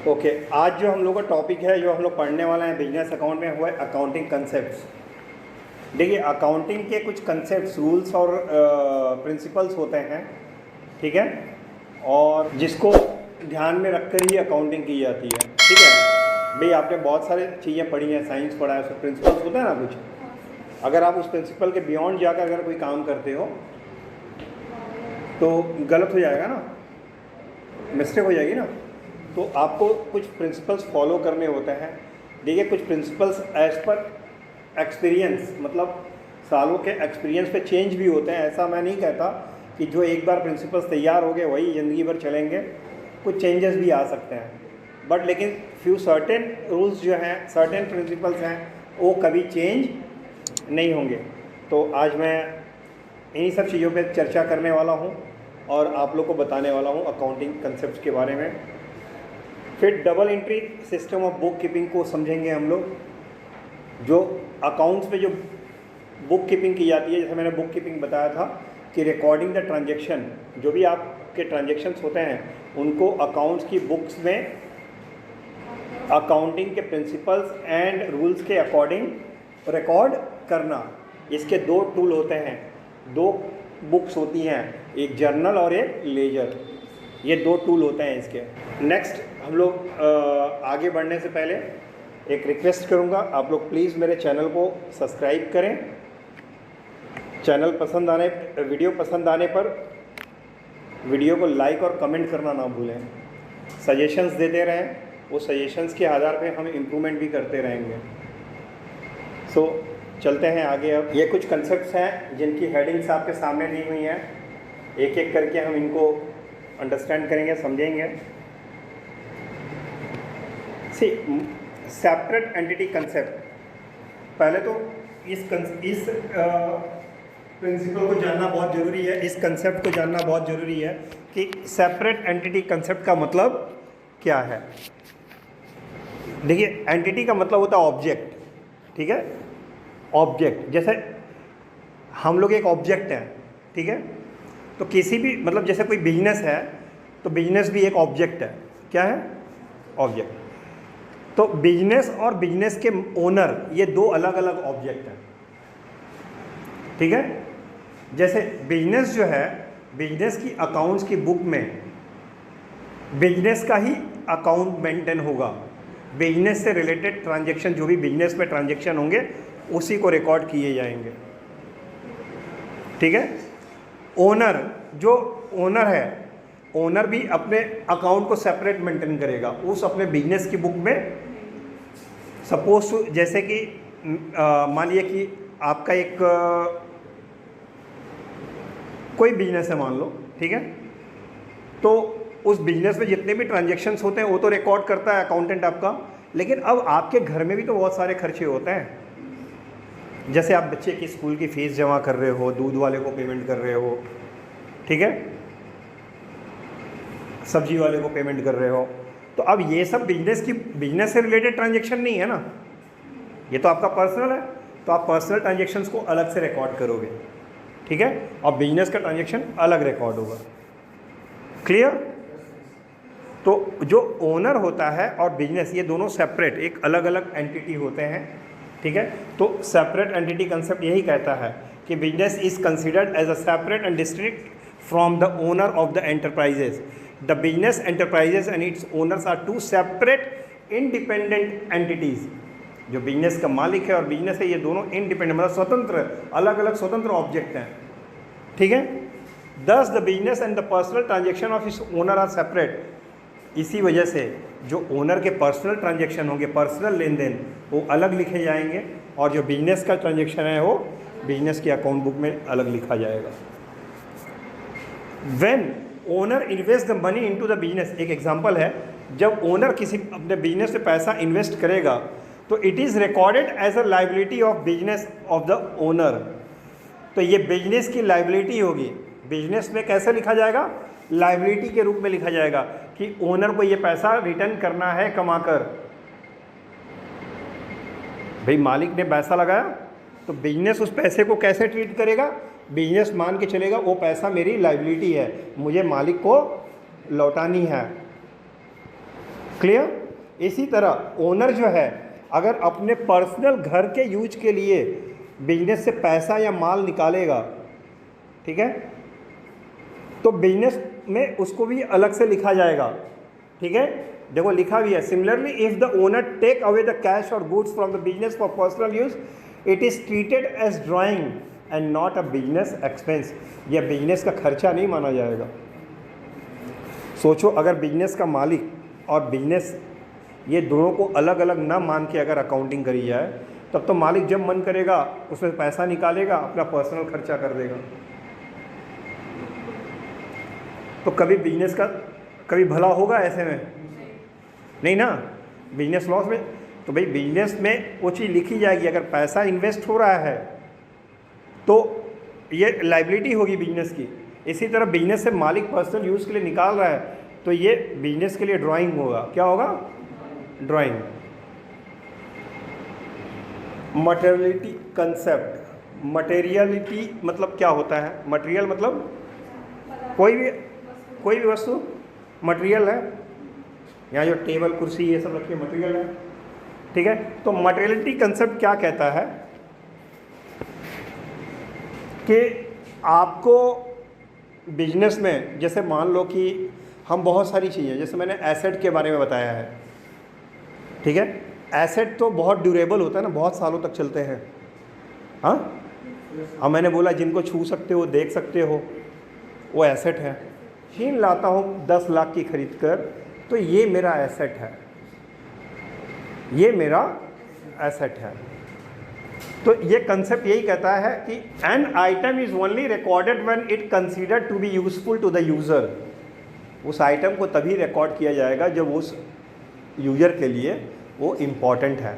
Okay, आज जो हम लोग का टॉपिक है, जो हम लोग पढ़ने वाले हैं बिजनेस अकाउंट में, हुआ है अकाउंटिंग कंसेप्ट्स। देखिए, अकाउंटिंग के कुछ कंसेप्ट्स, रूल्स और प्रिंसिपल्स होते हैं, ठीक है, और जिसको ध्यान में रखकर ही अकाउंटिंग की जाती है, ठीक है। भाई आपने बहुत सारी चीज़ें पढ़ी हैं, साइंस पढ़ा है, उसमें प्रिंसिपल्स होते हैं ना कुछ। अगर आप उस प्रिंसिपल के बियॉन्ड जाकर अगर कोई काम करते हो तो गलत हो जाएगा ना, मिस्टेक हो जाएगी ना। तो आपको कुछ प्रिंसिपल्स फॉलो करने होते हैं। देखिए, कुछ प्रिंसिपल्स एज पर एक्सपीरियंस, मतलब सालों के एक्सपीरियंस पे चेंज भी होते हैं। ऐसा मैं नहीं कहता कि जो एक बार प्रिंसिपल्स तैयार हो गए वही ज़िंदगी भर चलेंगे, कुछ चेंजेस भी आ सकते हैं। बट लेकिन फ्यू सर्टेन रूल्स जो हैं, सर्टेन प्रिंसिपल्स हैं, वो कभी चेंज नहीं होंगे। तो आज मैं इन्हीं सब चीज़ों पे चर्चा करने वाला हूँ और आप लोग को बताने वाला हूँ अकाउंटिंग कंसेप्ट के बारे में। फिर double entry system of book keeping को समझेंगे हम लोग। जो अकाउंट्स पे जो बुक कीपिंग की जाती है, जैसे मैंने बुक कीपिंग बताया था कि रिकॉर्डिंग द ट्रांजैक्शन, जो भी आपके ट्रांजैक्शंस होते हैं उनको अकाउंट्स की बुक्स में अकाउंटिंग के प्रिंसिपल्स एंड रूल्स के अकॉर्डिंग रिकॉर्ड करना। इसके दो टूल होते हैं, दो बुक्स होती हैं, एक जर्नल और एक लेजर। ये दो टूल होते हैं इसके। नेक्स्ट हम लोग आगे बढ़ने से पहले एक रिक्वेस्ट करूंगा, आप लोग प्लीज़ मेरे चैनल को सब्सक्राइब करें। वीडियो पसंद आने पर वीडियो को लाइक और कमेंट करना ना भूलें। सजेशंस देते रहें, वो सजेशंस के आधार पे हम इम्प्रूवमेंट भी करते रहेंगे। सो चलते हैं आगे। अब ये कुछ कंसेप्ट्स हैं जिनकी हेडिंग्स आपके सामने दी हुई हैं, एक एक करके हम इनको अंडरस्टैंड करेंगे, समझेंगे। सी सेपरेट एंटिटी कंसेप्ट। पहले तो इस प्रिंसिपल को जानना बहुत ज़रूरी है, इस कंसेप्ट को जानना बहुत ज़रूरी है कि सेपरेट एंटिटी कंसेप्ट का मतलब क्या है। देखिए, एंटिटी का मतलब होता है ऑब्जेक्ट, ठीक है। ऑब्जेक्ट, जैसे हम लोग एक ऑब्जेक्ट हैं, ठीक है। तो किसी भी, मतलब जैसे कोई बिजनेस है तो बिजनेस भी एक ऑब्जेक्ट है। क्या है? ऑब्जेक्ट। तो बिजनेस और बिजनेस के ओनर, ये दो अलग अलग ऑब्जेक्ट हैं, ठीक है। जैसे बिजनेस जो है, बिजनेस की अकाउंट्स की बुक में बिजनेस का ही अकाउंट मेंटेन होगा। बिजनेस से रिलेटेड ट्रांजैक्शन, जो भी बिजनेस में ट्रांजैक्शन होंगे उसी को रिकॉर्ड किए जाएंगे, ठीक है। ओनर, जो ओनर है, ओनर भी अपने अकाउंट को सेपरेट मेंटेन करेगा उस अपने बिजनेस की बुक में। सपोज जैसे कि मान लिया कि आपका एक कोई बिजनेस है, मान लो, ठीक है। तो उस बिजनेस में जितने भी ट्रांजैक्शंस होते हैं वो तो रिकॉर्ड करता है अकाउंटेंट आपका, लेकिन अब आपके घर में भी तो बहुत सारे खर्चे होते हैं। जैसे आप बच्चे की स्कूल की फ़ीस जमा कर रहे हो, दूध वाले को पेमेंट कर रहे हो, ठीक है, सब्जी वाले को पेमेंट कर रहे हो। तो अब ये सब बिजनेस से रिलेटेड ट्रांजैक्शन नहीं है ना, ये तो आपका पर्सनल है। तो आप पर्सनल ट्रांजैक्शंस को अलग से रिकॉर्ड करोगे, ठीक है, और बिजनेस का ट्रांजैक्शन अलग रिकॉर्ड होगा। क्लियर? तो जो ओनर होता है और बिजनेस, ये दोनों सेपरेट, एक अलग अलग एंटिटी होते हैं, ठीक है। तो सेपरेट एंटिटी कंसेप्ट यही कहता है कि business is considered as a separate and distinct from the owner of the enterprises. The business enterprises and its owners are two separate independent entities. जो बिजनेस का मालिक है और बिजनेस है, ये दोनों इंडिपेंडेंट, मतलब स्वतंत्र, अलग अलग स्वतंत्र ऑब्जेक्ट हैं, ठीक है। Thus the business and the personal transaction of its owner are separate. इसी वजह से जो ओनर के पर्सनल ट्रांजैक्शन होंगे, पर्सनल लेन देन, वो अलग लिखे जाएंगे, और जो बिजनेस का ट्रांजैक्शन है वो बिजनेस की अकाउंट बुक में अलग लिखा जाएगा। When owner invest the money into the business, एक एग्जांपल है, जब ओनर किसी अपने बिजनेस में पैसा इन्वेस्ट करेगा तो it is recorded as a liability of business of the owner. तो ये बिजनेस की लाइबिलिटी होगी। बिजनेस में कैसे लिखा जाएगा? लाइबिलिटी के रूप में लिखा जाएगा कि ओनर को ये पैसा रिटर्न करना है कमाकर। भाई मालिक ने पैसा लगाया तो बिजनेस उस पैसे को कैसे ट्रीट करेगा? बिजनेस मान के चलेगा वो पैसा मेरी लाइबिलिटी है, मुझे मालिक को लौटानी है। क्लियर। इसी तरह ओनर जो है अगर अपने पर्सनल घर के यूज के लिए बिजनेस से पैसा या माल निकालेगा, ठीक है, तो बिजनेस में उसको भी अलग से लिखा जाएगा, ठीक है। देखो लिखा भी है, similarly if the owner take away the cash और goods from the business for personal use it is treated as drawing and not a business expense. यह बिजनेस का खर्चा नहीं माना जाएगा। सोचो अगर बिजनेस का मालिक और बिजनेस ये दोनों को अलग अलग ना मान के अगर अकाउंटिंग करी जाए, तब तो मालिक जब मन करेगा उसमें पैसा निकालेगा, अपना पर्सनल खर्चा कर देगा, तो कभी बिजनेस का कभी भला होगा ऐसे में? नहीं ना। बिजनेस लॉस में तो भाई बिजनेस में वो चीज़ लिखी जाएगी, अगर पैसा इन्वेस्ट हो रहा है तो ये लायबिलिटी होगी बिजनेस की। इसी तरह बिजनेस से मालिक पर्सनल यूज़ के लिए निकाल रहा है तो ये बिजनेस के लिए ड्राइंग होगा। क्या होगा? ड्राइंग। Materiality concept. मटेरियलिटी मतलब क्या होता है? मटेरियल मतलब कोई भी वस्तु मटेरियल है। यहाँ जो टेबल कुर्सी ये सब रखिए मटेरियल है, ठीक है। तो मटेरियलिटी कंसेप्ट क्या कहता है कि आपको बिजनेस में, जैसे मान लो कि हम बहुत सारी चीज़ें, जैसे मैंने एसेट के बारे में बताया है, ठीक है। एसेट तो बहुत ड्यूरेबल होता है ना, बहुत सालों तक चलते हैं। हाँ, अब मैंने बोला जिनको छू सकते हो, देख सकते हो, वो एसेट है। मशीन लाता हूँ 10 लाख की खरीद कर, तो ये मेरा एसेट है, ये मेरा एसेट है। तो ये कंसेप्ट यही कहता है कि an item is only recorded when it considered to be useful to the user. उस आइटम को तभी रिकॉर्ड किया जाएगा जब उस यूजर के लिए वो इम्पॉर्टेंट है।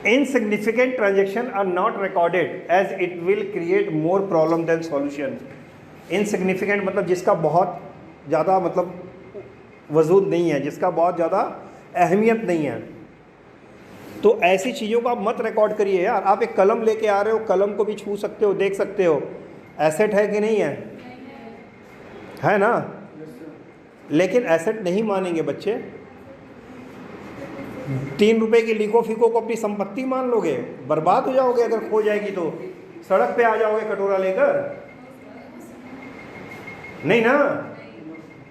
Insignificant transaction are not recorded as it will create more problem than solution. Insignificant मतलब जिसका बहुत ज़्यादा मतलब वजूद नहीं है, जिसका बहुत ज़्यादा अहमियत नहीं है, तो ऐसी चीज़ों को आप मत रिकॉर्ड करिए यार। आप एक कलम लेके आ रहे हो, कलम को भी छू सकते हो, देख सकते हो, एसेट है कि नहीं है? है ना। लेकिन एसेट नहीं मानेंगे बच्चे। 3 रुपए की लिखो फीको को अपनी संपत्ति मान लोगे, बर्बाद हो जाओगे। अगर खो जाएगी तो सड़क पे आ जाओगे कटोरा लेकर, नहीं ना।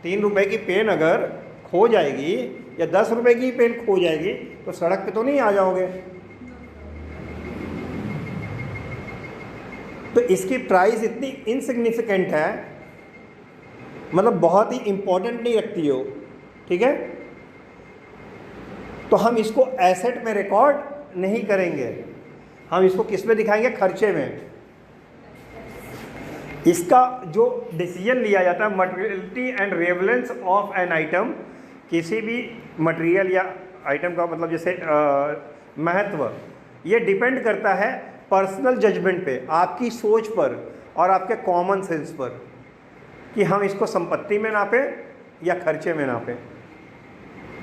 3 रुपए की पेन अगर खो जाएगी या 10 रुपए की पेन खो जाएगी तो सड़क पे तो नहीं आ जाओगे। तो इसकी प्राइस इतनी इनसिग्निफिकेंट है, मतलब बहुत ही इंपॉर्टेंट नहीं रखती हो, ठीक है। तो हम इसको एसेट में रिकॉर्ड नहीं करेंगे, हम इसको किस में दिखाएंगे? खर्चे में। इसका जो डिसीजन लिया जाता है, materiality and relevance of an item, किसी भी मटेरियल या आइटम का मतलब जैसे महत्व, ये डिपेंड करता है पर्सनल जजमेंट पे, आपकी सोच पर और आपके कॉमन सेंस पर कि हम इसको संपत्ति में नापें या खर्चे में नापें।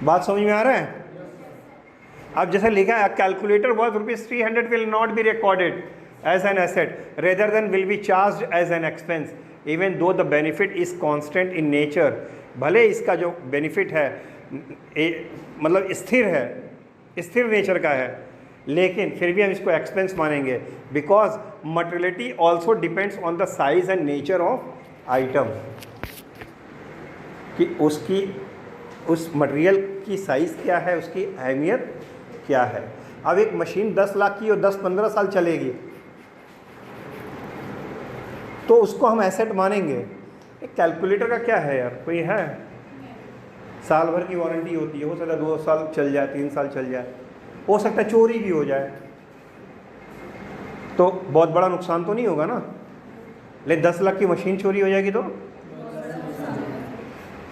बात समझ में आ रहा है? अब जैसे लिखा है calculator worth ₹300 will not be recorded as an asset rather than will be charged as an expense even though the benefit is constant in nature. भले इसका जो बेनिफिट है मतलब स्थिर है, स्थिर नेचर का है, लेकिन फिर भी हम इसको एक्सपेंस मानेंगे because materiality also depends on the size and nature of item, कि उसकी उस मटेरियल की साइज़ क्या है, उसकी अहमियत क्या है। अब एक मशीन 10 लाख की और 10-15 साल चलेगी तो उसको हम एसेट मानेंगे। एक कैलकुलेटर का क्या है यार, कोई है? साल भर की वारंटी होती है, हो सकता है 2 साल चल जाए, 3 साल चल जाए, हो सकता है चोरी भी हो जाए, तो बहुत बड़ा नुकसान तो नहीं होगा ना। लेकिन 10 लाख की मशीन चोरी हो जाएगी तो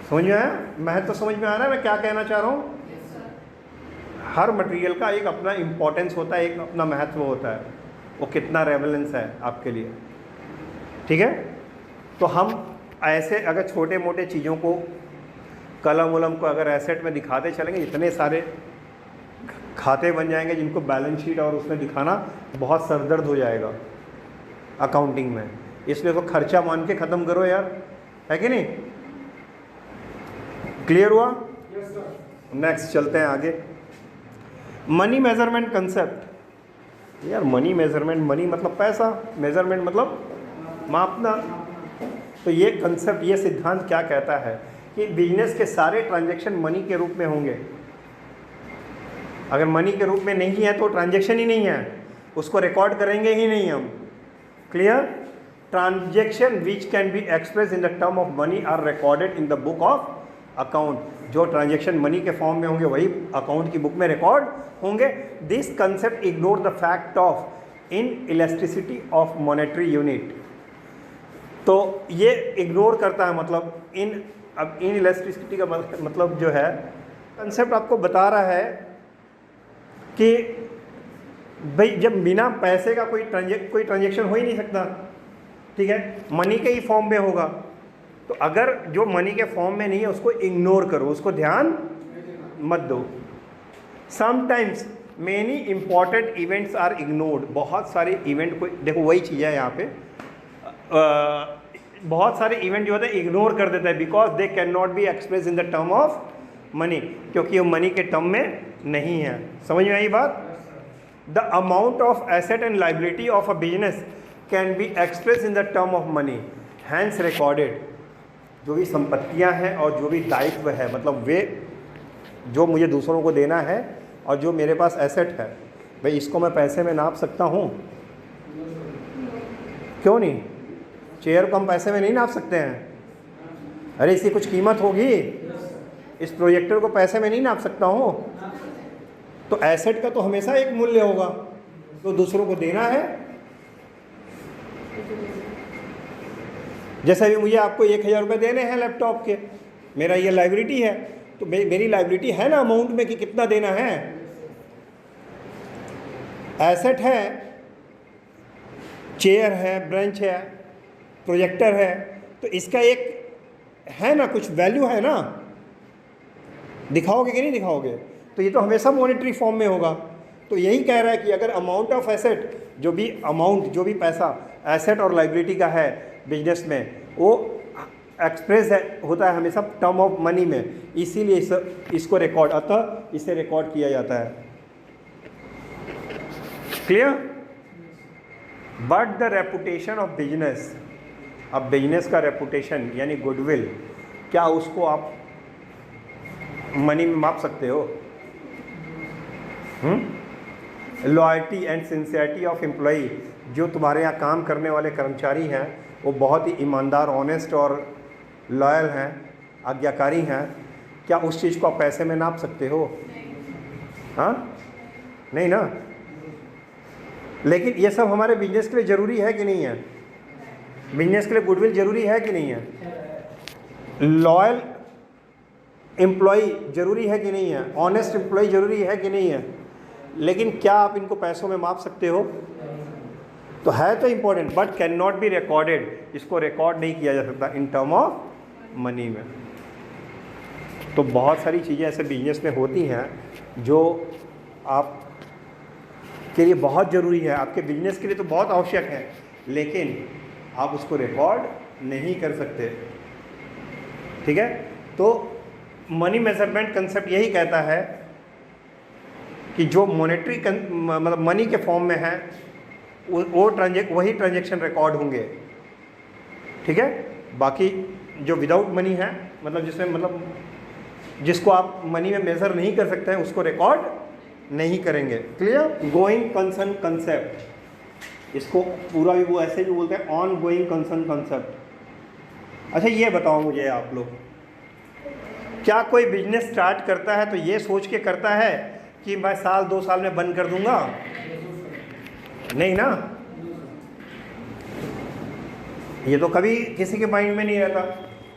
समझ में आया? मैं तो समझ में आ रहा है मैं क्या कहना चाह रहा हूँ। हर मटेरियल का एक अपना इम्पोर्टेंस होता है, एक अपना महत्व होता है, वो कितना रेलेवेंस है आपके लिए, ठीक है। तो हम ऐसे अगर छोटे मोटे चीज़ों को, कलम वलम को अगर एसेट में दिखाते चलेंगे, इतने सारे खाते बन जाएंगे जिनको बैलेंस शीट और उसमें दिखाना बहुत सरदर्द हो जाएगा अकाउंटिंग में। इसलिए तो खर्चा मान के ख़त्म करो यार, है कि नहीं? क्लियर हुआ? नेक्स्ट चलते हैं आगे। Money measurement concept. यार मनी मेजरमेंट, मनी मतलब पैसा, मेजरमेंट मतलब मापना। तो ये कंसेप्ट, ये सिद्धांत क्या कहता है कि बिजनेस के सारे ट्रांजैक्शन मनी के रूप में होंगे। अगर मनी के रूप में नहीं है तो ट्रांजैक्शन ही नहीं है, उसको रिकॉर्ड करेंगे ही नहीं हम। Clear? Transaction which can be express in the term of money are recorded in the book of account. जो ट्रांजैक्शन मनी के फॉर्म में होंगे वही अकाउंट की बुक में रिकॉर्ड होंगे। This concept ignore the fact of inelasticity of monetary unit. तो ये इग्नोर करता है, मतलब अब इन इलास्टिसिटी का मतलब जो है कंसेप्ट आपको बता रहा है कि भाई जब बिना पैसे का कोई ट्रांजैक्शन हो ही नहीं सकता, ठीक है, मनी के ही फॉर्म में होगा। तो अगर जो मनी के फॉर्म में नहीं है उसको इग्नोर करो, उसको ध्यान मत दो। Sometimes many important events are ignored. बहुत सारे इवेंट को देखो, वही चीज़ है यहाँ पे, बहुत सारे इवेंट जो होते हैं इग्नोर कर देता है because they can not be express in the term of money, क्योंकि वो मनी के टर्म में नहीं है। समझ में आई बात? The amount of asset and liability of a business can be express in the term of money, hence recorded. जो भी संपत्तियां हैं और जो भी दायित्व है, मतलब वे जो मुझे दूसरों को देना है और जो मेरे पास एसेट है, भाई इसको मैं पैसे में नाप सकता हूँ? क्यों नहीं? चेयर को हम पैसे में नहीं नाप सकते हैं? अरे इसकी कुछ कीमत होगी। इस प्रोजेक्टर को पैसे में नहीं नाप सकता हूँ? तो एसेट का तो हमेशा एक मूल्य होगा तो दूसरों को देना है। जैसे भी मुझे आपको 1000 रुपये देने हैं लैपटॉप के, मेरा ये लाइबिलिटी है, तो मेरी लाइबिलिटी है ना अमाउंट में कि कितना देना है। एसेट है, चेयर है, ब्रेंच है, प्रोजेक्टर है, तो इसका एक है ना, कुछ वैल्यू है ना, दिखाओगे कि नहीं दिखाओगे? तो ये तो हमेशा मॉनेटरी फॉर्म में होगा। तो यही कह रहा है कि अगर अमाउंट ऑफ एसेट, जो भी पैसा एसेट और लाइबिलिटी का है बिजनेस में, वो एक्सप्रेस होता है हमेशा टर्म ऑफ मनी में, इसीलिए इसको रिकॉर्ड, अतः इसे रिकॉर्ड किया जाता है। Clear? But the reputation of business, अब बिजनेस का रेपुटेशन यानी गुडविल, क्या उसको आप मनी में माप सकते हो? Loyalty and sincerity of employee, जो तुम्हारे यहाँ काम करने वाले कर्मचारी हैं वो बहुत ही ईमानदार, ऑनेस्ट और लॉयल हैं, आज्ञाकारी हैं, क्या उस चीज़ को आप पैसे में नाप सकते हो? हाँ, नहीं ना। लेकिन ये सब हमारे बिजनेस के लिए ज़रूरी है कि नहीं है? बिजनेस के लिए गुडविल ज़रूरी है कि नहीं है? लॉयल एम्प्लॉई ज़रूरी है कि नहीं है? ऑनेस्ट एम्प्लॉई ज़रूरी है कि नहीं है? लेकिन क्या आप इनको पैसों में माप सकते हो? तो है तो important, but can not be recorded, इसको रिकॉर्ड नहीं किया जा सकता इन टर्म ऑफ मनी में। तो बहुत सारी चीज़ें ऐसे बिजनेस में होती हैं जो आप के लिए बहुत ज़रूरी है, आपके बिजनेस के लिए तो बहुत आवश्यक है, लेकिन आप उसको रिकॉर्ड नहीं कर सकते। ठीक है? तो मनी मेजरमेंट कंसेप्ट यही कहता है कि जो मॉनेटरी मतलब मनी के फॉर्म में है वही ट्रांजैक्शन रिकॉर्ड होंगे। ठीक है? बाकी जो विदाउट मनी है, मतलब जिसको आप मनी में मेज़र नहीं कर सकते हैं, उसको रिकॉर्ड नहीं करेंगे। क्लियर? गोइंग कंसर्न कंसेप्ट, इसको पूरा भी वो ऐसे भी बोलते हैं ऑन गोइंग कंसर्न कंसेप्ट। अच्छा ये बताओ मुझे आप लोग, क्या कोई बिजनेस स्टार्ट करता है तो ये सोच के करता है कि मैं साल 2 साल में बंद कर दूंगा? नहीं ना, ये तो कभी किसी के माइंड में नहीं रहता।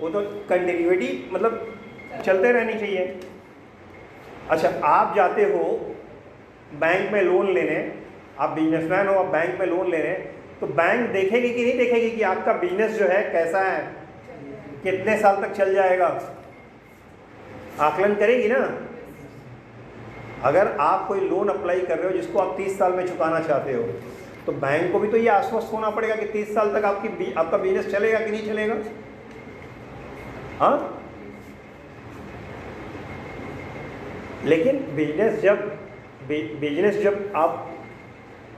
वो तो कंटिन्यूटी मतलब चलते रहनी चाहिए। अच्छा, आप जाते हो बैंक में लोन लेने, आप बिजनेसमैन हो, आप बैंक में लोन ले रहे हैं, तो बैंक देखेगी कि नहीं देखेगी कि आपका बिजनेस जो है कैसा है, कितने साल तक चल जाएगा? आकलन करेगी ना। अगर आप कोई लोन अप्लाई कर रहे हो जिसको आप 30 साल में चुकाना चाहते हो, तो बैंक को भी तो ये आश्वस्त होना पड़ेगा कि 30 साल तक आपका बिजनेस चलेगा कि नहीं चलेगा। हाँ, लेकिन बिजनेस जब आप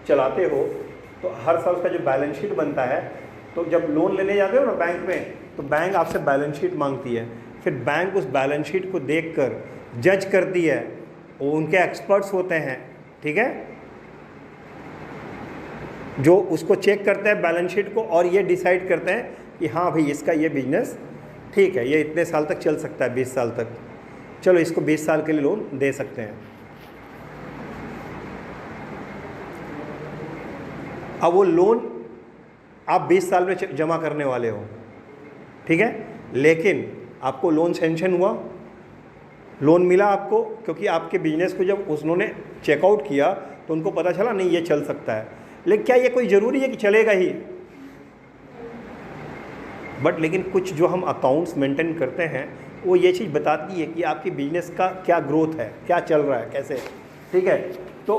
चलाते हो तो हर साल उसका जो बैलेंस शीट बनता है, तो जब लोन लेने जाते हो ना बैंक में, तो बैंक आपसे बैलेंस शीट मांगती है। फिर बैंक उस बैलेंस शीट को देखकर जज करती है, वो उनके एक्सपर्ट्स होते हैं, ठीक है, जो उसको चेक करते हैं बैलेंस शीट को, और ये डिसाइड करते हैं कि हाँ भाई इसका ये बिजनेस ठीक है, ये इतने साल तक चल सकता है, 20 साल तक, चलो इसको 20 साल के लिए लोन दे सकते हैं। अब वो लोन आप 20 साल में जमा करने वाले हो, ठीक है, लेकिन आपको लोन सैंक्शन हुआ, लोन मिला आपको, क्योंकि आपके बिजनेस को जब उन्होंने चेकआउट किया तो उनको पता चला नहीं ये चल सकता है। लेकिन क्या ये कोई ज़रूरी है कि चलेगा ही? बट लेकिन कुछ जो हम अकाउंट्स मेंटेन करते हैं वो ये चीज़ बताती है कि आपकी बिजनेस का क्या ग्रोथ है, क्या चल रहा है, कैसे, ठीक है। तो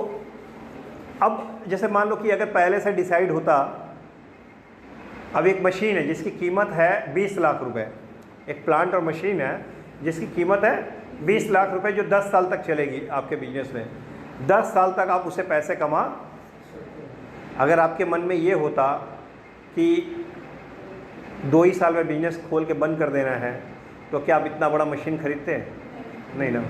अब जैसे मान लो कि अगर पहले से डिसाइड होता, अब एक मशीन है जिसकी कीमत है 20 लाख रुपए, एक प्लांट और मशीन है जिसकी कीमत है 20 लाख रुपए, जो 10 साल तक चलेगी आपके बिजनेस में। 10 साल तक आप उससे पैसे कमा, अगर आपके मन में ये होता कि 2 ही साल में बिजनेस खोल के बंद कर देना है, तो क्या आप इतना बड़ा मशीन खरीदते हैं? नहीं ना।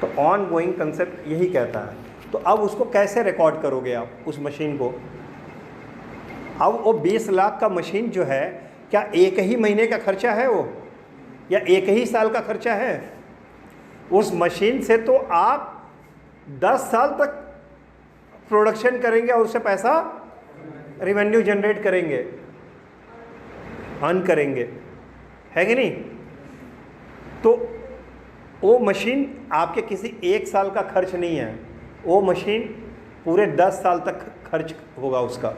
तो ऑन गोइंग कंसेप्ट यही कहता है। तो अब उसको कैसे रिकॉर्ड करोगे आप उस मशीन को? अब वो 20 लाख का मशीन जो है, क्या एक ही महीने का खर्चा है वो, या एक ही साल का खर्चा है? उस मशीन से तो आप 10 साल तक प्रोडक्शन करेंगे और उससे पैसा रेवेन्यू जनरेट करेंगे, अर्न करेंगे, है कि नहीं? तो वो मशीन आपके किसी एक साल का खर्च नहीं है, वो मशीन पूरे 10 साल तक खर्च होगा उसका,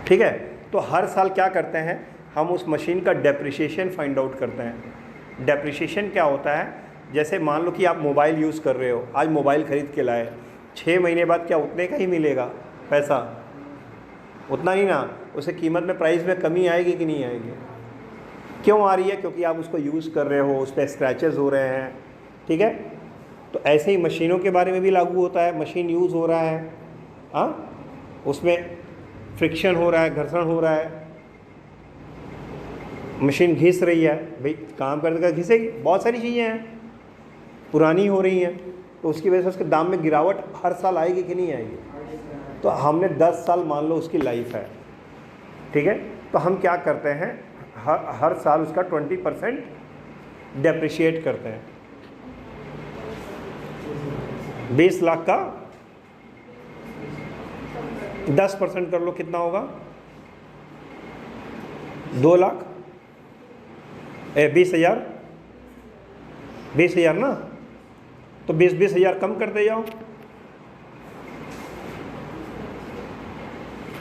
ठीक है। तो हर साल क्या करते हैं हम, उस मशीन का डेप्रिसिएशन फाइंड आउट करते हैं। डेप्रिसिएशन क्या होता है? जैसे मान लो कि आप मोबाइल यूज़ कर रहे हो, आज मोबाइल ख़रीद के लाए, 6 महीने बाद क्या उतने का ही मिलेगा पैसा? उतना नहीं ना, उसे कीमत में, प्राइस में कमी आएगी कि नहीं आएगी? क्यों आ रही है? क्योंकि आप उसको यूज़ कर रहे हो, उस पर स्क्रैचेस हो रहे हैं, ठीक है। तो ऐसे ही मशीनों के बारे में भी लागू होता है। मशीन यूज़ हो रहा है, हाँ, उसमें फ्रिक्शन हो रहा है, घर्षण हो रहा है, मशीन घिस रही है, भाई काम करने का घिसेगी, बहुत सारी चीज़ें हैं, पुरानी हो रही हैं, तो उसकी वजह से उसके दाम में गिरावट हर साल आएगी कि नहीं आएगी? तो हमने 10 साल मान लो उसकी लाइफ है, ठीक है। तो हम क्या करते हैं, हर साल उसका 20% डेप्रिशिएट करते हैं। 20 लाख का 10% कर लो, कितना होगा? 2 लाख, 20,000, 20,000 ना, तो 20,000 कम करते जाओ,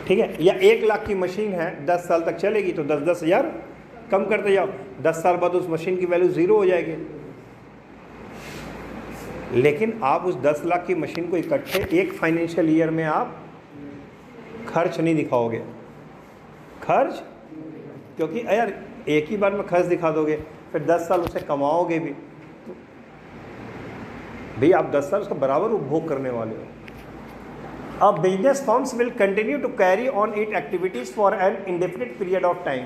ठीक है। या 1 लाख की मशीन है, 10 साल तक चलेगी, तो 10,000 कम करते जाओ, 10 साल बाद उस मशीन की वैल्यू 0 हो जाएगी। लेकिन आप उस 10 लाख की मशीन को इकट्ठे एक फाइनेंशियल ईयर में आप खर्च नहीं दिखाओगे, खर्च, क्योंकि यार एक ही बार में खर्च दिखा दोगे, फिर 10 साल उसे कमाओगे भी, तो भाई आप 10 साल उसका बराबर उपभोग करने वाले हो। अब business firms will continue to carry on it activities for an indefinite period of time.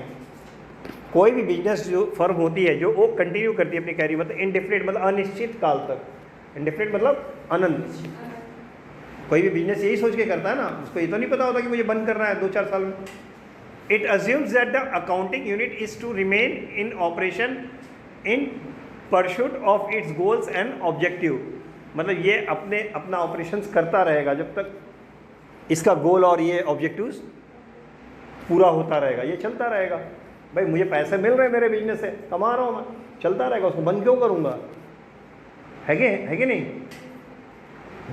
कोई भी बिजनेस जो फर्म होती है जो वो कंटिन्यू करती है अपनी कैरी, मतलब इंडेफिनिट मतलब अनिश्चित काल तक, इंडेफिनिट मतलब अनंत। कोई भी बिजनेस यही सोच के करता है ना, उसको ये तो नहीं पता होता कि मुझे बंद करना है 2-4 साल में। It assumes that the accounting unit is to remain in operation in pursuit of its goals and objective, मतलब ये अपना ऑपरेशंस करता रहेगा जब तक इसका गोल और ये ऑब्जेक्टिव्स पूरा होता रहेगा, ये चलता रहेगा। भाई मुझे पैसे मिल रहे हैं मेरे बिजनेस से, कमा रहा हूँ मैं, चलता रहेगा, उसको बंद क्यों करूँगा? है कि नहीं?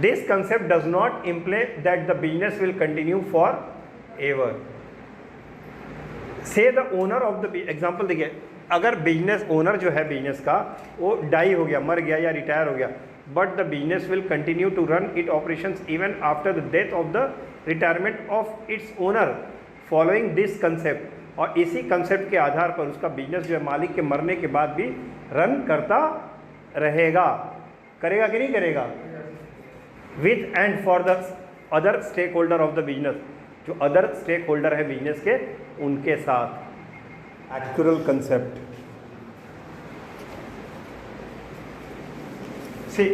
This concept does not imply that the business will continue forever. Say the owner of the example देखिए, अगर बिजनेस ओनर जो है बिजनेस का वो डाई हो गया, मर गया या रिटायर हो गया, but the business will continue to run it operations even after the death of the retirement of its owner following this concept. और इसी कंसेप्ट के आधार पर उसका बिजनेस जो है मालिक के मरने के बाद भी रन करता रहेगा, करेगा कि नहीं करेगा, with and for the other stake holder of the business, जो अदर स्टेक होल्डर है बिजनेस के उनके साथ। Actual concept see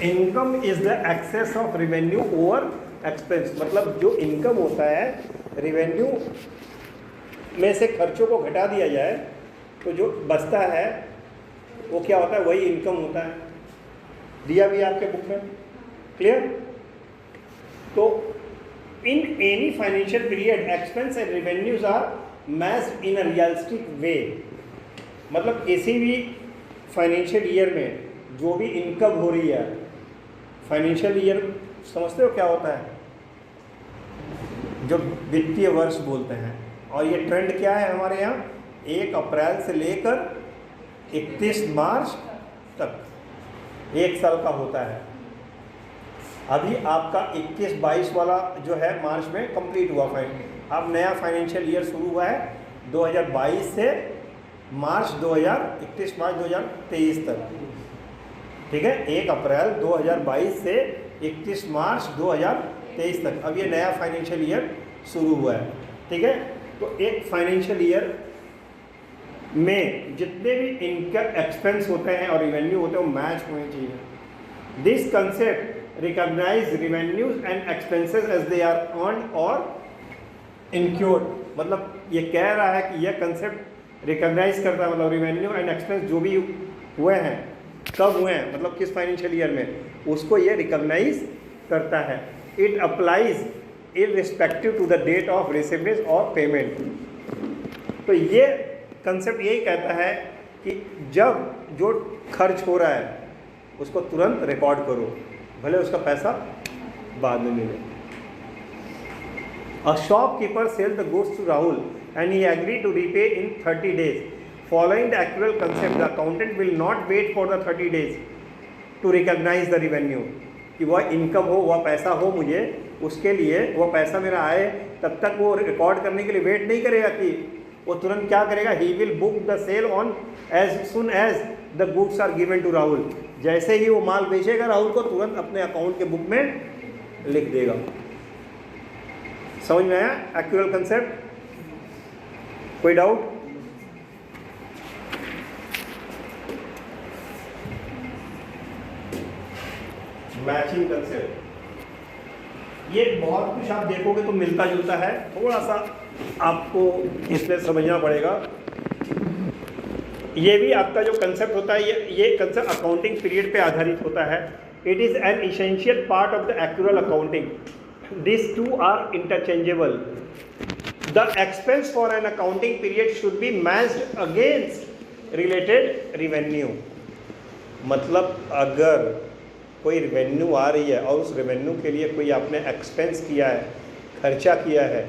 income is the excess of revenue over expense, मतलब जो इनकम होता है रेवेन्यू में से खर्चों को घटा दिया जाए तो जो बचता है वो क्या होता है, वही इनकम होता है। दिया भी आपके बुक में, क्लियर। तो in any financial period expense and revenues are matched in a realistic way, मतलब किसी भी फाइनेंशियल ईयर में जो भी इनकम हो रही है, फाइनेंशियल ईयर समझते हो क्या होता है, जो वित्तीय वर्ष बोलते हैं, और ये ट्रेंड क्या है हमारे यहाँ, 1 अप्रैल से लेकर 31 मार्च तक 1 साल का होता है। अभी आपका 21-22 वाला जो है मार्च में कंप्लीट हुआ अब नया फाइनेंशियल ईयर शुरू हुआ है 2022 से मार्च 31 मार्च 2023 तक, ठीक है। 1 अप्रैल 2022 से 31 मार्च 2023 तक अब ये नया फाइनेंशियल ईयर शुरू हुआ है, ठीक है। तो एक फाइनेंशियल ईयर में जितने भी इनकम एक्सपेंस होते हैं और रेवेन्यू होते हैं वो मैच होने चाहिए। This concept recognize revenues and expenses as they are earned और इनक्योर्ड, मतलब ये कह रहा है कि यह कंसेप्ट रिकॉग्नाइज करता है, मतलब रेवेन्यू एंड एक्सपेंस जो भी हुए हैं कब हुए हैं, मतलब किस फाइनेंशियल ईयर में, उसको ये रिकॉग्नाइज करता है। It applies irrespective to the date of रिसीवेज और पेमेंट। तो ये कंसेप्ट यही कहता है कि जब जो खर्च हो रहा है उसको तुरंत रिकॉर्ड करो, भले उसका पैसा बाद में मिले। A shopkeeper sell the goods to Rahul and he agree to repay in 30 days। Following the actual concept, the accountant will not wait for the 30 days to recognize the revenue, कि वह इनकम हो, वह पैसा हो मुझे, उसके लिए वह पैसा मेरा आए तब तक वो रिकॉर्ड करने के लिए वेट नहीं करेगा कि वो तुरंत क्या करेगा, he will book the sale on as soon as the goods are given to Rahul. जैसे ही वो माल बेचेगा राहुल को तुरंत अपने अकाउंट के बुक में लिख देगा। समझ में आया एक्चुअल कंसेप्ट? कोई डाउट? मैचिंग कंसेप्ट, ये बहुत कुछ आप देखोगे तो मिलता जुलता है, थोड़ा सा आपको इसमें समझना पड़ेगा। ये भी आपका जो कंसेप्ट होता है ये कंसेप्ट अकाउंटिंग पीरियड पे आधारित होता है। It is an essential part of the actual accounting, this two are interchangeable. The expense for an accounting period should be matched against related revenue, मतलब अगर कोई रेवेन्यू आ रही है और उस रेवेन्यू के लिए कोई आपने एक्सपेंस किया है, खर्चा किया है,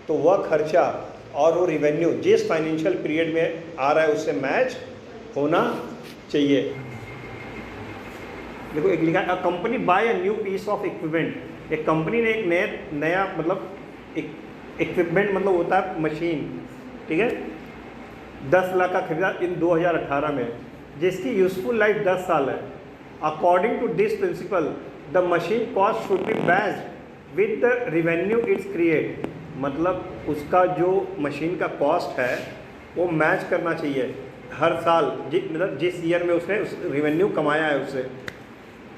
तो वह खर्चा और वो रेवेन्यू जिस फाइनेंशियल पीरियड में आ रहा है उससे मैच होना चाहिए। देखो एक लिखा है, a company buy a new piece of equipment. एक कंपनी ने एक नया मतलब इक्विपमेंट मतलब होता है मशीन, ठीक है, 10 लाख का खरीदा इन 2018 में, जिसकी यूजफुल लाइफ 10 साल है। According to this principle, the machine cost should be matched with the revenue it's create, मतलब उसका जो मशीन का कॉस्ट है वो मैच करना चाहिए हर साल, मतलब जिस ईयर में उसने उस रेवेन्यू कमाया है उससे।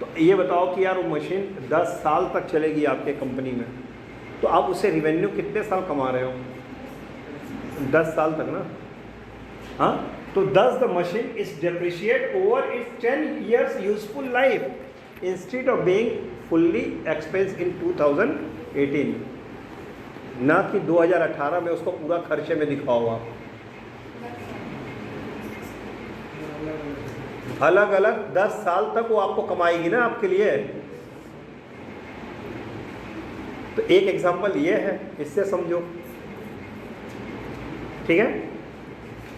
तो ये बताओ कि यार वो मशीन 10 साल तक चलेगी आपके कंपनी में, तो आप उससे रेवेन्यू कितने साल कमा रहे हो? 10 साल तक ना, हाँ। तो thus the machine is depreciate over its 10 years useful life instead of being fully expensed in 2018, ना कि 2018 में उसको पूरा खर्चे में दिखाओ आप। अलग अलग 10 साल तक वो आपको कमाएगी ना आपके लिए। तो एक एग्जांपल ये है, इससे समझो, ठीक है।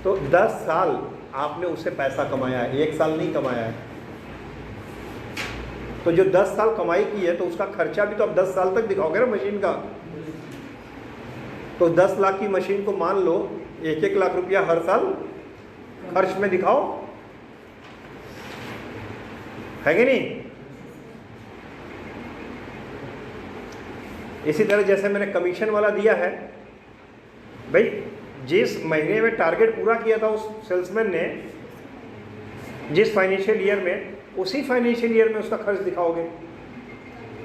तो 10 साल आपने उससे पैसा कमाया है, 1 साल नहीं कमाया है। तो जो 10 साल कमाई की है तो उसका खर्चा भी तो आप 10 साल तक दिखाओगे ना मशीन का। तो 10 लाख की मशीन को मान लो 1-1 लाख रुपया हर साल खर्च में दिखाओ, है कि नहीं? इसी तरह जैसे मैंने कमीशन वाला दिया है, भाई जिस महीने में टारगेट पूरा किया था उस सेल्समैन ने, जिस फाइनेंशियल ईयर में, उसी फाइनेंशियल ईयर में उसका खर्च दिखाओगे।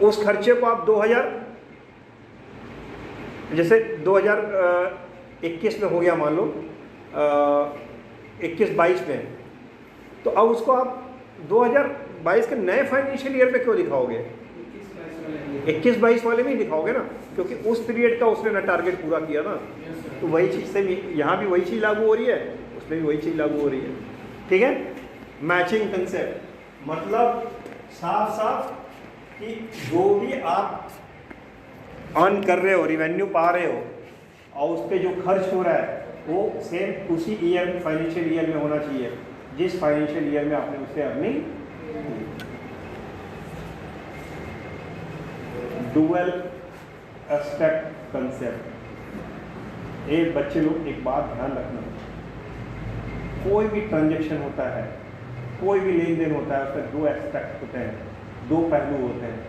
उस खर्चे को आप 2000 जैसे 2021 में हो गया मान लो, 21-22 में, तो अब उसको आप 2022 के नए फाइनेंशियल ईयर पे क्यों दिखाओगे? 21-22 वाले में ही दिखाओगे ना, क्योंकि उस पीरियड का उसने ना टारगेट पूरा किया ना। तो वही चीज़ से भी यहाँ भी वही चीज़ लागू हो रही है, उसमें भी वही चीज़ लागू हो रही है। ठीक है, मैचिंग कंसेप्ट मतलब साफ साफ कि जो भी आप अर्न कर रहे हो, रिवेन्यू पा रहे हो, और उस पर जो खर्च हो रहा है वो सेम उसी ईयर फाइनेंशियल ईयर में होना चाहिए जिस फाइनेंशियल ईयर में आपने उससे अर्निंग। Dual aspect concept. एक बच्चे लोग एक बात ध्यान रखना, कोई भी ट्रांजैक्शन होता है, कोई भी लेन देन होता है, उसमें दो एस्पेक्ट होते हैं, दो पहलू होते हैं।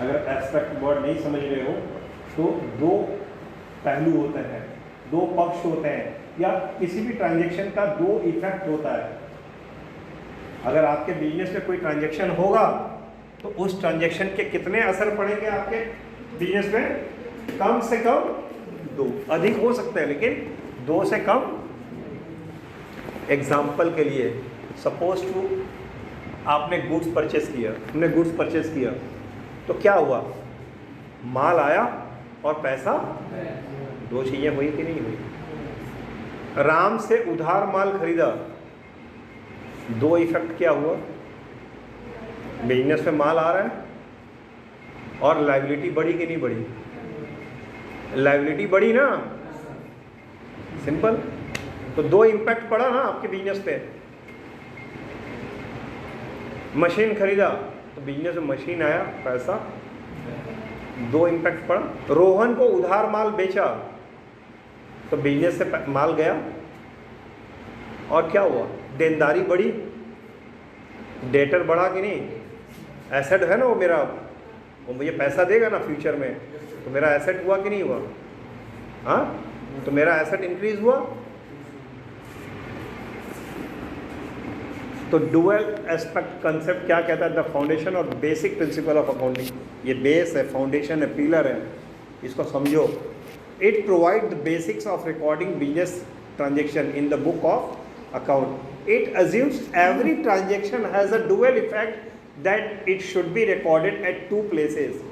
अगर एस्पेक्ट वर्ड नहीं समझ रहे हो तो दो पहलू होते हैं, दो पक्ष होते हैं, या किसी भी ट्रांजैक्शन का दो इफेक्ट होता है। अगर आपके बिजनेस में कोई ट्रांजैक्शन होगा तो उस ट्रांजैक्शन के कितने असर पड़ेंगे आपके बिजनेस में? कम से कम दो, अधिक हो सकते हैं लेकिन दो से कम। एग्जाम्पल के लिए सपोज टू आपने गुड्स परचेस किया, हमने गुड्स परचेस किया, तो क्या हुआ? माल आया और पैसा, दो चीज़ें हुई कि नहीं हुई? राम से उधार माल खरीदा, दो इफेक्ट क्या हुआ? बिजनेस में माल आ रहा है और लायबिलिटी बढ़ी कि नहीं बढ़ी? लायबिलिटी बढ़ी ना, सिंपल। तो दो इम्पैक्ट पड़ा ना आपके बिजनेस पे। मशीन खरीदा तो बिजनेस में मशीन आया, पैसा, दो इम्पैक्ट पड़ा। रोहन को उधार माल बेचा तो बिजनेस से माल गया और क्या हुआ? देनदारी बढ़ी, डेटर बढ़ा कि नहीं? एसेट है ना वो मेरा, वो मुझे पैसा देगा ना फ्यूचर में, तो मेरा एसेट हुआ कि नहीं हुआ? हाँ, तो मेरा एसेट इंक्रीज हुआ। तो डुअल एस्पेक्ट कंसेप्ट क्या कहता है? द फाउंडेशन और बेसिक प्रिंसिपल ऑफ अकाउंटिंग। ये बेस है, फाउंडेशन है, पिलर है, इसको समझो। It provide the basics of recording business transaction in the book of account. It assumes every transaction has a dual effect that it should be recorded at two places.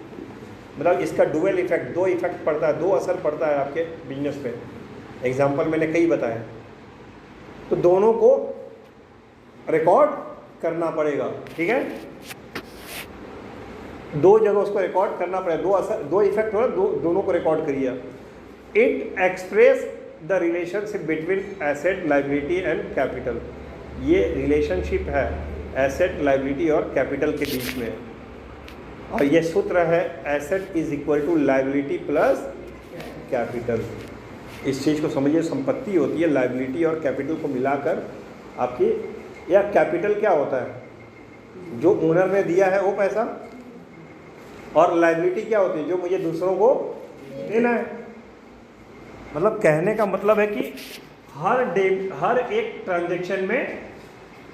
मतलब इसका dual effect, दो effect पड़ता है, दो असर पड़ता है आपके बिजनेस पे। एग्जाम्पल मैंने कई बताए, तो दोनों को रिकॉर्ड करना पड़ेगा। ठीक है, दो जगह उसको रिकॉर्ड करना पड़ेगा, दो असर, दो इफेक्ट हो रहा, दोनों को रिकॉर्ड करिए। It express the relationship between asset, liability and capital. ये रिलेशनशिप है एसेट, लायबिलिटी और कैपिटल के बीच में, और ये सूत्र है asset is equal to liability plus capital. इस चीज़ को समझिए, संपत्ति होती है लायबिलिटी और कैपिटल को मिलाकर आपकी। या कैपिटल क्या होता है? जो ओनर ने दिया है वो पैसा, और लायबिलिटी क्या होती है? जो मुझे दूसरों को देना है। मतलब कहने का मतलब है कि हर एक ट्रांजैक्शन में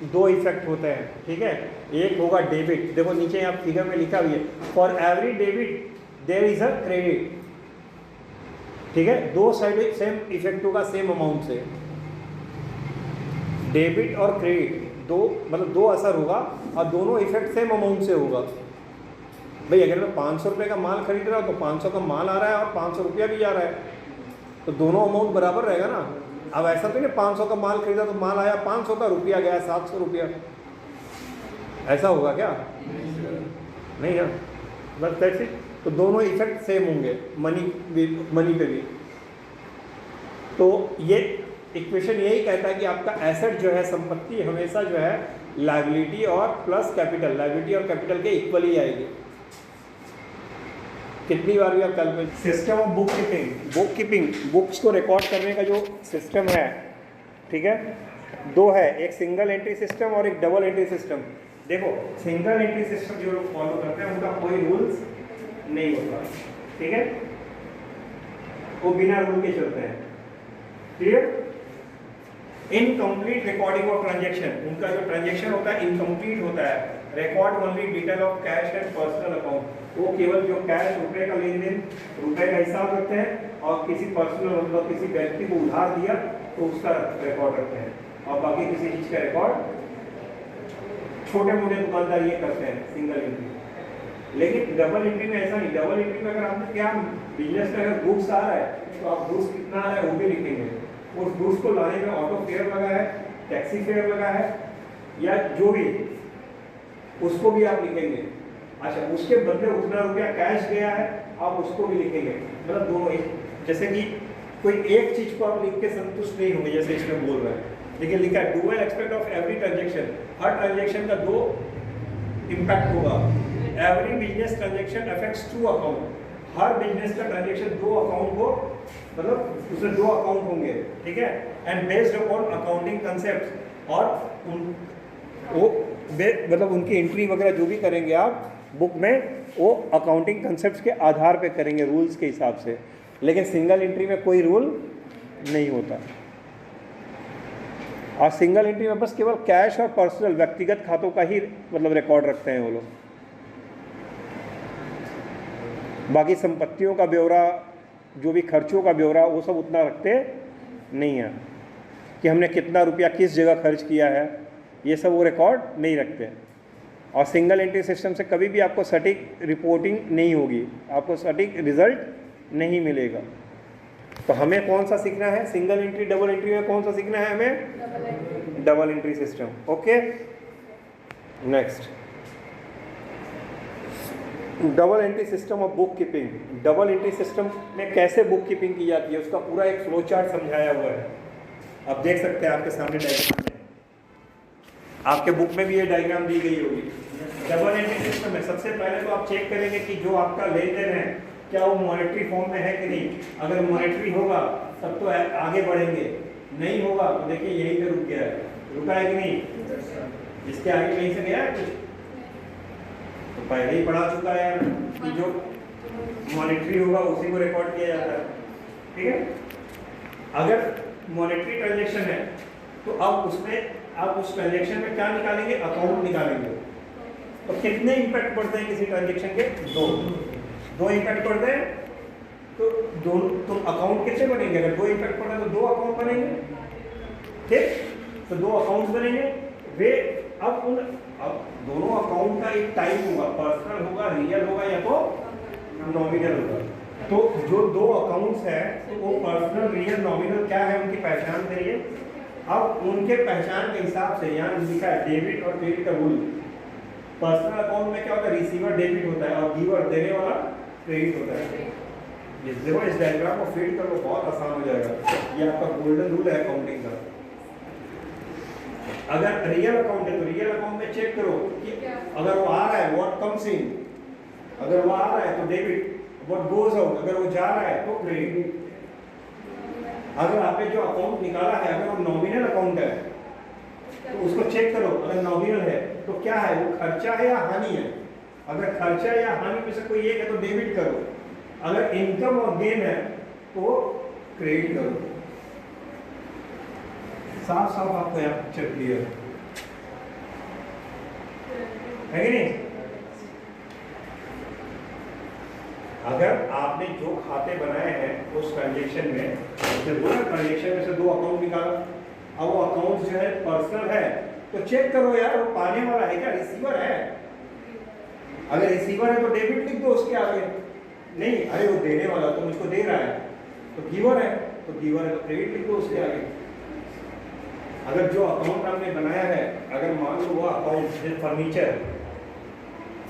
दो इफेक्ट होते हैं। ठीक है, एक होगा डेबिट, देखो नीचे यहाँ फिगर में लिखा हुआ है, for every debit there is a credit. ठीक है, दो साइड सेम इफेक्ट होगा सेम अमाउंट से। डेबिट और क्रेडिट दो, मतलब दो असर होगा और दोनों इफेक्ट सेम अमाउंट से होगा। भाई अगर मैं 500 रुपये का माल खरीद रहा हूँ तो 500 का माल आ रहा है और 500 रुपया भी जा रहा है, तो दोनों अमाउंट बराबर रहेगा ना। अब ऐसा तो नहीं 500 का माल खरीदा तो माल आया 500 का, रुपया गया 700 रुपया, ऐसा होगा क्या? नहीं ना, बस कैसे? तो दोनों इफेक्ट सेम होंगे मनी पे भी। तो ये इक्वेशन यही कहता है कि आपका एसेट जो है, संपत्ति हमेशा जो है लायबिलिटी और प्लस कैपिटल, लायबिलिटी और कैपिटल के इक्वल ही आएगी। कितनी बार भी आप calculate. System of book keeping, book keeping, books को रिकॉर्ड करने का जो सिस्टम है, ठीक है, दो है, एक सिंगल एंट्री सिस्टम और एक डबल एंट्री सिस्टम। देखो सिंगल एंट्री सिस्टम जो लोग फॉलो करते हैं उनका कोई रूल्स नहीं होता, ठीक है, वो बिना रूल के चलते हैं, clear. Incomplete recording of transaction, उनका जो ट्रांजेक्शन होता है इनकम्प्लीट होता है। Record only detail of cash and personal account, वो केवल जो कैश रुपए का लेन देन, रुपए का हिसाब रखते हैं, और किसी पर्सनल मतलब किसी व्यक्ति को उधार दिया तो उसका रिकॉर्ड रखते हैं, और बाकी किसी चीज का रिकॉर्ड छोटे मोटे दुकानदार ये करते हैं सिंगल एंट्री। लेकिन डबल एंट्री में ऐसा नहीं, डबल एंट्री में अगर आपने क्या बिजनेस में अगर गुड्स आ रहा है तो आप गुड्स कितना आ रहा है वो भी लिखेंगे, उस गुड्स को लाने में ऑटो फेयर लगा है, टैक्सी फेयर लगा है, या जो भी उसको भी आप लिखेंगे। अच्छा, उसके बदले उतना रुपया कैश गया है आप उसको भी लिखेंगे, मतलब दोनों एक। जैसे कि कोई एक चीज को आप लिख के संतुष्ट नहीं होंगे जैसे इसमें बोल रहा है, लेकिन लिखा है dual aspect of every transaction, हर ट्रांजेक्शन का दो इम्पैक्ट होगा। Every business transaction affects two account, हर बिजनेस का ट्रांजेक्शन दो अकाउंट को, मतलब उसमें दो अकाउंट होंगे, ठीक है। And based upon accounting concept, और वो मतलब उनकी एंट्री वगैरह जो भी करेंगे आप बुक में वो अकाउंटिंग कंसेप्ट के आधार पे करेंगे, रूल्स के हिसाब से। लेकिन सिंगल एंट्री में कोई रूल नहीं होता, और सिंगल एंट्री में बस केवल कैश और पर्सनल व्यक्तिगत खातों का ही मतलब रिकॉर्ड रखते हैं वो लोग। बाकी संपत्तियों का ब्यौरा, जो भी खर्चों का ब्यौरा, वो सब उतना रखते नहीं है कि हमने कितना रुपया किस जगह खर्च किया है, ये सब वो रिकॉर्ड नहीं रखते। और सिंगल एंट्री सिस्टम से कभी भी आपको सटीक रिपोर्टिंग नहीं होगी, आपको सटीक रिजल्ट नहीं मिलेगा। तो हमें कौन सा सीखना है, सिंगल एंट्री डबल एंट्री में कौन सा सीखना है हमें, double entry system. Okay, next double entry system of book keeping. Double entry system में कैसे बुक कीपिंग की जाती है उसका पूरा एक फ्लो चार्ट समझाया हुआ है, आप देख सकते हैं आपके सामने डायग्राम में, आपके बुक में भी ये डायग्राम दी गई होगी। डबल एंट्री सिस्टम में सबसे पहले तो आप चेक करेंगे कि जो आपका लेन देन है क्या वो मॉनेटरी फॉर्म में है कि नहीं। अगर मॉनेटरी होगा तब तो आगे बढ़ेंगे, नहीं होगा तो देखिए यहीं पे रुक गया है, रुका है कि नहीं, इसके आगे कहीं से गया है कुछ, तो पहले ही पढ़ा चुका है कि जो मॉनेटरी होगा उसी को रिकॉर्ड किया जाता है, ठीक है। अगर मॉनेटरी ट्रांजेक्शन है तो अब उसमें आप उस ट्रांजेक्शन में क्या निकालेंगे, अकाउंट निकालेंगे। तो कितने इंपैक्ट पड़ते हैं किसी ट्रांजेक्शन के, दो इंपैक्ट पड़ते हैं, तो दोनों तो अकाउंट कितने बनेंगे, अगर दो इंपैक्ट पड़े तो दो अकाउंट बनेंगे, ठीक, तो दो अकाउंट बनेंगे वे। अब दोनों अकाउंट का एक टाइप होगा, पर्सनल होगा, रियल होगा, या तो नॉमिनल होगा। तो जो दो अकाउंट्स हैं तो वो पर्सनल, रियल, नॉमिनल क्या है उनकी पहचान करिए। अब उनके पहचान के हिसाब से यहाँ लिखा है डेबिट और क्रेडिट का रूल। पर्सनल अकाउंट में क्या होता है, रिसीवर डेबिट होता है और गिवर देने वाला क्रेडिट होता है। देखो इस डायग्राम को फीड कर लो, बहुत आसान हो जाएगा, ये आपका गोल्डन रूल है अकाउंटिंग का। अगर रियल अकाउंट है तो रियल अकाउंट में चेक करो कि अगर वो आ रहा है व्हाट कम्स इन, अगर वो आ रहा है तो डेबिट, व्हाट गोज आउट, अगर वो जा रहा है तो क्रेडिट। अगर आपने जो अकाउंट निकाला है अगर वो नॉमिनल अकाउंट है तो उसको चेक करो, अगर नॉमिनल है तो क्या है, वो खर्चा है या हानि है। अगर खर्चा या हानि में से कोई एक है तो डेबिट करो, अगर इनकम और गेन है तो क्रेडिट करो। साफ साफ आपको यहाँ पिक्चर क्लियर है कि नहीं। अगर आपने जो खाते बनाए हैं उस ट्रांजेक्शन में, ट्रांजेक्शन में से दो अकाउंट निकाला, अब वो अकाउंट जो है पर्सनल है तो चेक करो यार वो पाने वाला है क्या, रिसीवर है। अगर रिसीवर है तो डेबिट लिख दो उसके आगे, नहीं अरे वो देने वाला तो मुझको दे रहा है तो गिवर है, तो गिवर है तो क्रेडिट लिख दो उसके आगे। अगर जो अकाउंट आपने बनाया है, अगर मान लो वो अकाउंट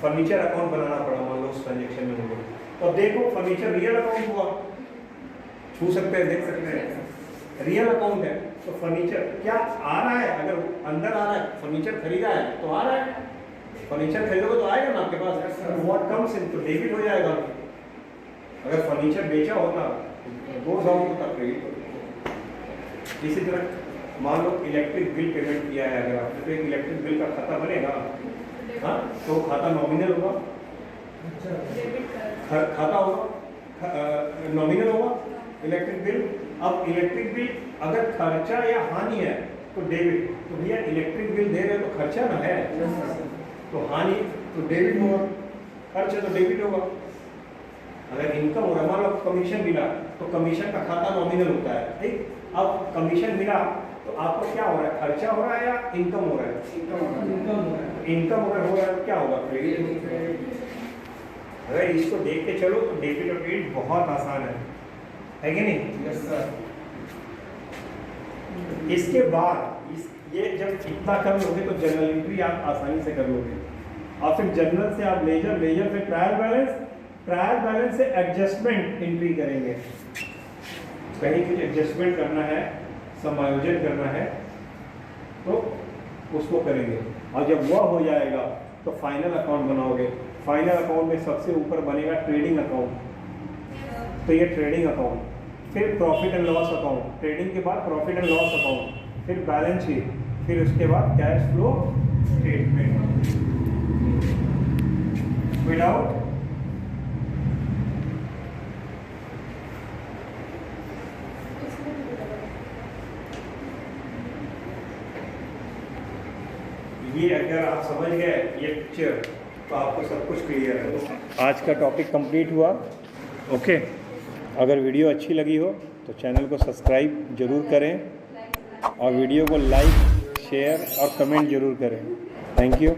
फर्नीचर अकाउंट बनाना पड़ा मान लो उस ट्रांजेक्शन में मुझे, तो देखो फर्नीचर रियल अकाउंट हुआ, छू सकते हैं, देख सकते हैं, रियल अकाउंट है तो फर्नीचर क्या आ रहा है, अगर अंदर आ रहा है फर्नीचर खरीदा है तो आ रहा है, फर्नीचर खरीदोगे तो आएगा ना आपके पास, व्हाट कम्स इन तो डेबिट हो जाएगा। अगर फर्नीचर बेचा होता गोज आउट होता क्रेडिट होता। इसी तरह मान लो इलेक्ट्रिक बिल पेमेंट किया है अगर आपने, तो एक इलेक्ट्रिक बिल का खाता बनेगा, हाँ, तो खाता नॉमिनल होगा, खाता होगा नॉमिनल होगा इलेक्ट्रिक बिल। अब इलेक्ट्रिक बिल अगर खर्चा या हानि है तो डेबिट, तो भैया इलेक्ट्रिक बिल दे रहे हो तो खर्चा ना है, तो हानि तो डेबिट होगा, खर्चा तो डेबिट होगा। अगर इनकम हो रहा है, मान लो कमीशन मिला तो कमीशन का खाता नॉमिनल होता है, ठीक। अब कमीशन मिला तो आपको क्या हो रहा है, खर्चा हो रहा है या इनकम हो रहा है? इनकम अगर हो रहा है तो क्या होगा, क्रेडिट। अगर इसको देख के चलो तो डेबिट और क्रेडिट बहुत आसान है कि नहीं? Yes sir. इसके बाद ये जब इतना कर लोगे तो जर्नल एंट्री आप आसानी से कर लोगे, और फिर जर्नल से आप लेजर, लेजर से ट्रायल बैलेंस, ट्रायल बैलेंस से एडजस्टमेंट एंट्री करेंगे। कहीं कुछ एडजस्टमेंट करना है, समायोजन करना है तो उसको करेंगे, और जब वह हो जाएगा तो फाइनल अकाउंट बनाओगे। फाइनल अकाउंट में सबसे ऊपर बनेगा ट्रेडिंग अकाउंट, तो ये ट्रेडिंग अकाउंट, फिर profit and loss account, trading के बाद प्रॉफिट एंड लॉस अकाउंट, फिर बैलेंस शीट, फिर उसके बाद कैश फ्लो स्टेटमेंट। विदाउट ये अगर आप समझ गए ये पिक्चर तो आपको सब कुछ क्लियर है। आज का टॉपिक कंप्लीट हुआ। ओके, अगर वीडियो अच्छी लगी हो तो चैनल को सब्सक्राइब जरूर करें, और वीडियो को लाइक, शेयर और कमेंट जरूर करें। Thank you.